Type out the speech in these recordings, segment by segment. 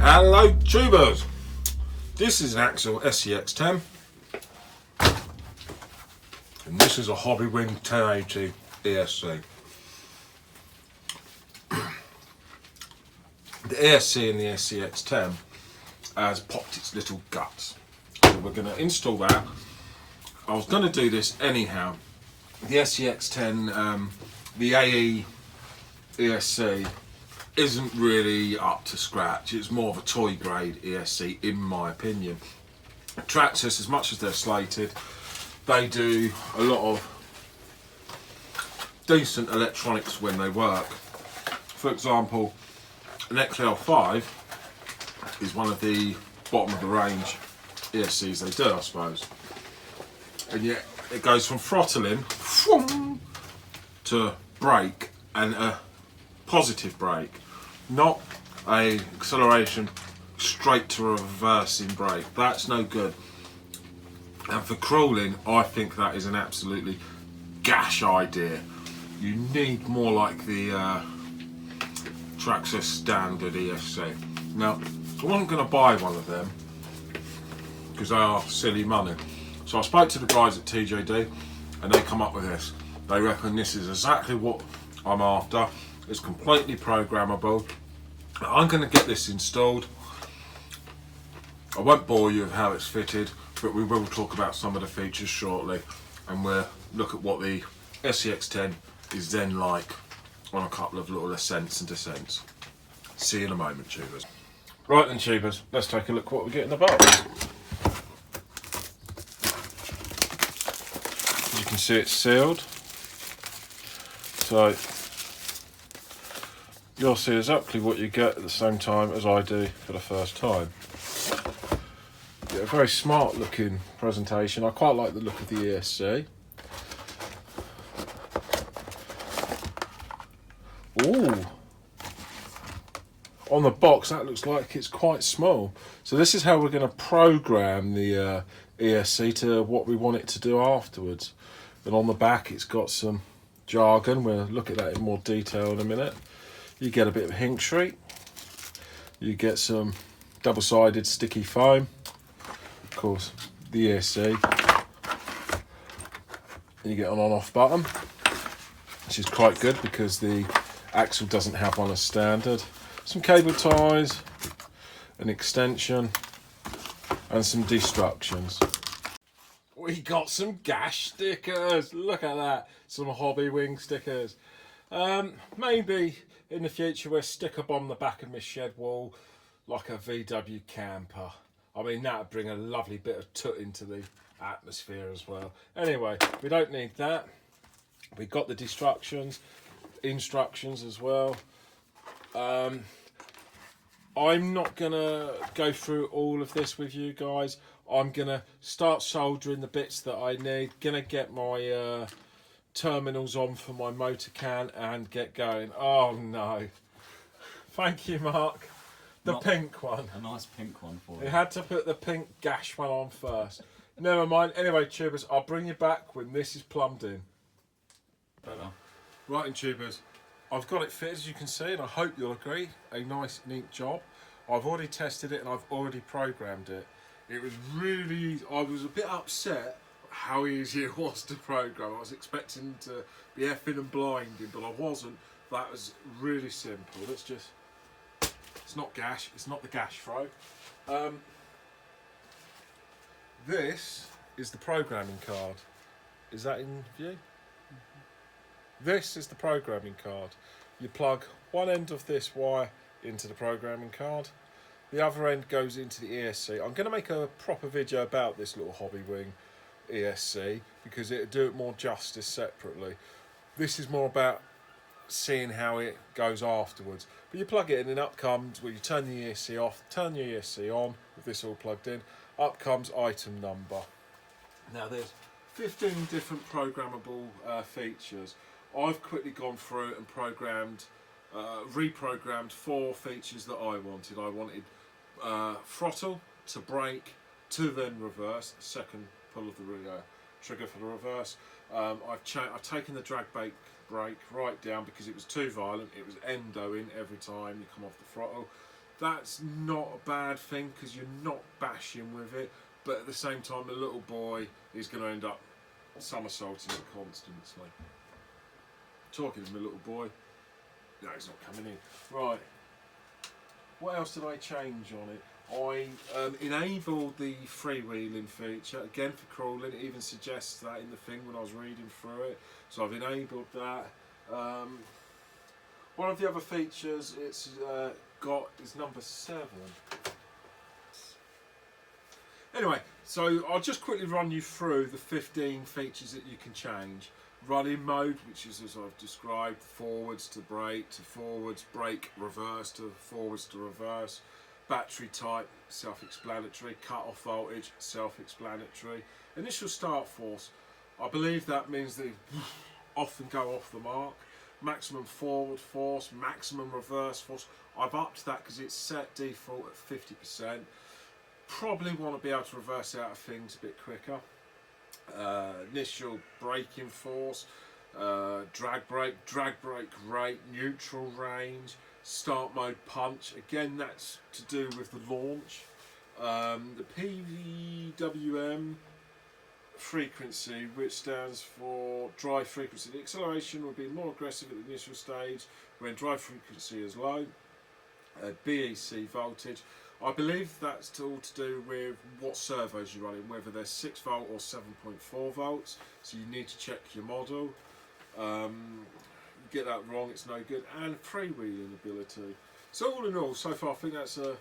Hello tubers, this is an Axel SCX10 and this is a Hobbywing 1080 ESC. The ESC in the SCX10 has popped its little guts, so we're going to install that. I was going to do this anyhow. The SCX10, the AE ESC isn't really up to scratch. It's more of a toy grade ESC in my opinion. Traxxas, as much as they're slated, they do a lot of decent electronics when they work. For example, an XL5 is one of the bottom of the range ESCs they do, I suppose. And yet it goes from throttling to brake, and a positive brake, not a acceleration straight to a reversing brake. That's no good. And for crawling, I think that is an absolutely gash idea. You need more like the Traxxas standard ESC. Now, I wasn't going to buy one of them because they are silly money. So I spoke to the guys at TJD and they come up with this. They reckon this is exactly what I'm after. It's completely programmable. I'm going to get this installed. I won't bore you with how it's fitted, but we will talk about some of the features shortly, and we'll look at what the SCX10 is then like on a couple of little ascents and descents. See you in a moment, tubers. Right then, tubers, let's take a look at what we get in the box. As you can see, it's sealed, so you'll see exactly what you get at the same time as I do for the first time. You get a very smart looking presentation. I quite like the look of the ESC. Ooh. On the box that looks like it's quite small. So this is how we're going to program the ESC to what we want it to do afterwards. And on the back it's got some jargon. We'll look at that in more detail in a minute. You get a bit of hink sheet. You get some double-sided sticky foam. Of course, the ESC. You get an on-off button, which is quite good because the Axel doesn't have one as standard. Some cable ties, an extension, and some destructions. We got some gash stickers. Look at that. Some Hobbywing stickers. Maybe in the future we'll stick up on the back of my shed wall like a VW camper. I mean, that would bring a lovely bit of toot into the atmosphere as well. Anyway, we don't need that. We've got the instructions as well. I'm not gonna go through all of this with you guys. I'm gonna start soldering the bits that I need. Gonna get my terminals on for my motor can and get going. Oh no. Thank you, Mark. The pink one. A nice pink one for you. We had to put the pink gash one on first. Never mind. Anyway, tubers, I'll bring you back when this is plumbed in. Better. Right then, tubers, I've got it fitted, as you can see, and I hope you'll agree. A nice, neat job. I've already tested it and I've already programmed it. It was really easy. I was a bit upset how easy it was to program. I was expecting to be effing and blinding, but I wasn't. That was really simple. Let's just... It's not gash. It's not the gash throw. This is the programming card. Is that in view? This is the programming card. You plug one end of this wire into the programming card. The other end goes into the ESC. I'm going to make a proper video about this little Hobbywing ESC because it'll do it more justice separately. This is more about seeing how it goes afterwards. But you plug it in and up comes, well, you turn the ESC off, turn your ESC on with this all plugged in, up comes item number. Now there's 15 different programmable features. I've quickly gone through and reprogrammed 4 features that I wanted. I wanted throttle to brake to then reverse, the second pull of the trigger for the reverse. I've taken the drag brake right down because it was too violent. It was endoing every time you come off the throttle. That's not a bad thing because you're not bashing with it, but at the same time the little boy is going to end up somersaulting it constantly. Talking to my little boy. No, he's not coming in. Right. What else did I change on it? I enabled the freewheeling feature, again for crawling. It even suggests that in the thing when I was reading through it. So I've enabled that. One of the other features it's got is number 7. Anyway, so I'll just quickly run you through the 15 features that you can change. Running mode, which is as I've described, forwards to brake, to forwards, brake, reverse to forwards to reverse. Battery type, self-explanatory. Cut-off voltage, self-explanatory. Initial start force, I believe that means they often go off the mark. Maximum forward force, maximum reverse force. I've upped that because it's set default at 50%. Probably want to be able to reverse out of things a bit quicker. Initial braking force, drag brake rate, neutral range, start mode punch. Again, that's to do with the launch. The PWM frequency, which stands for drive frequency. The acceleration will be more aggressive at the initial stage when drive frequency is low. BEC voltage. I believe that's all to do with what servos you're running, whether they're 6 volt or 7.4 volts. So you need to check your model. You get that wrong, it's no good. And freewheeling ability. So all in all, so far I think that's a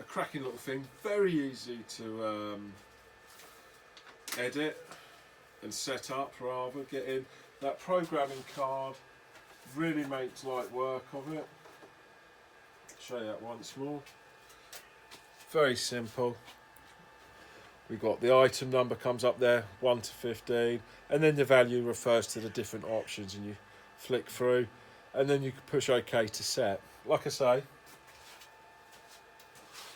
cracking little thing. Very easy to edit and set up, rather. Get in. That programming card really makes light work of it. Show you that once more. Very simple. We've got the item number comes up there, 1 to 15, and then the value refers to the different options, and you flick through, and then you can push OK to set. Like I say,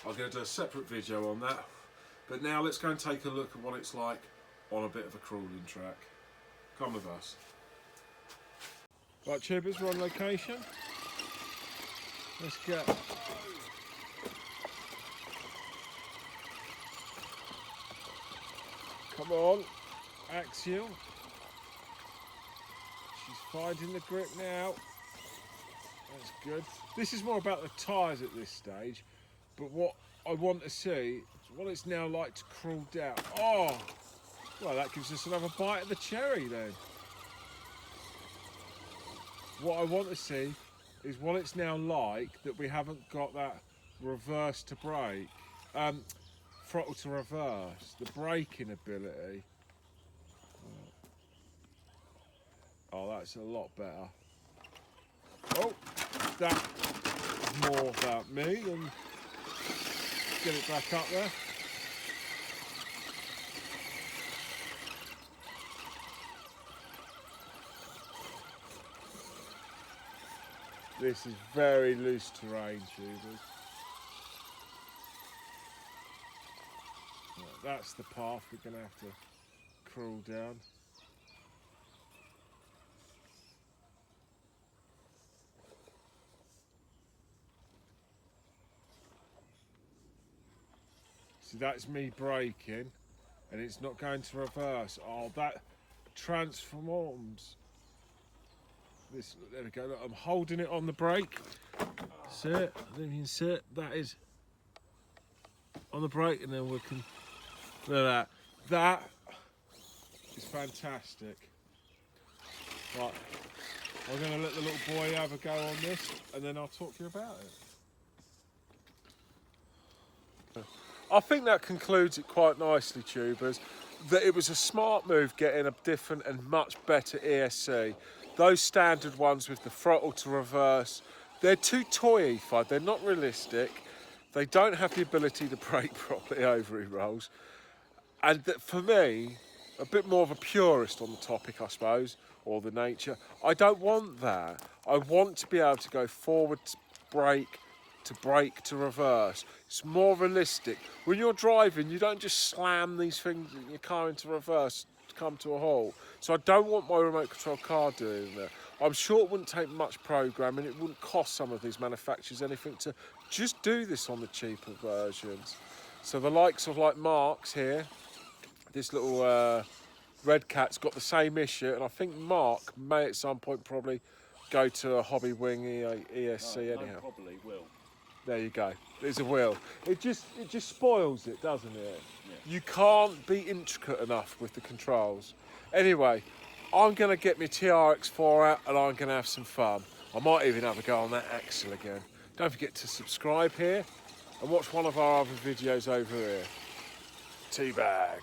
I'm going to do a separate video on that, but now let's go and take a look at what it's like on a bit of a crawling track. Come with us. Right, tubers, we're on location. Let's go. Come on, Axial. She's finding the grip now. That's good. This is more about the tyres at this stage, but what I want to see is what it's now like to crawl down. Oh, well, that gives us another bite of the cherry then. What I want to see is what it's now like that we haven't got that reverse to brake. Throttle to reverse, the braking ability. Oh, that's a lot better. Oh, that's more about me than get it back up there. This is very loose terrain, tubers. That's the path we're going to have to crawl down. See, that's me braking and it's not going to reverse. Oh, that transforms. This, there we go, look, I'm holding it on the brake. See it? I think you can see it. That is on the brake, and then we can. Look at that. That is fantastic. Right, I'm going to let the little boy have a go on this, and then I'll talk to you about it. I think that concludes it quite nicely, tubers. That it was a smart move getting a different and much better ESC. Those standard ones with the throttle to reverse, they're too toyified. They're not realistic. They don't have the ability to brake properly over E-rolls. And that for me, a bit more of a purist on the topic, I suppose, or the nature, I don't want that. I want to be able to go forward to brake to reverse. It's more realistic. When you're driving, you don't just slam these things in your car into reverse to come to a halt. So I don't want my remote control car doing that. I'm sure it wouldn't take much programming. It wouldn't cost some of these manufacturers anything to just do this on the cheaper versions. So the likes of like Mark's here, this little Red Cat's got the same issue, and I think Mark may at some point probably go to a Hobbywing ESC anyhow. Probably will. There you go. There's a wheel. It just spoils it, doesn't it? Yeah. You can't be intricate enough with the controls. Anyway, I'm going to get my TRX4 out and I'm going to have some fun. I might even have a go on that axle again. Don't forget to subscribe here and watch one of our other videos over here. Teabag.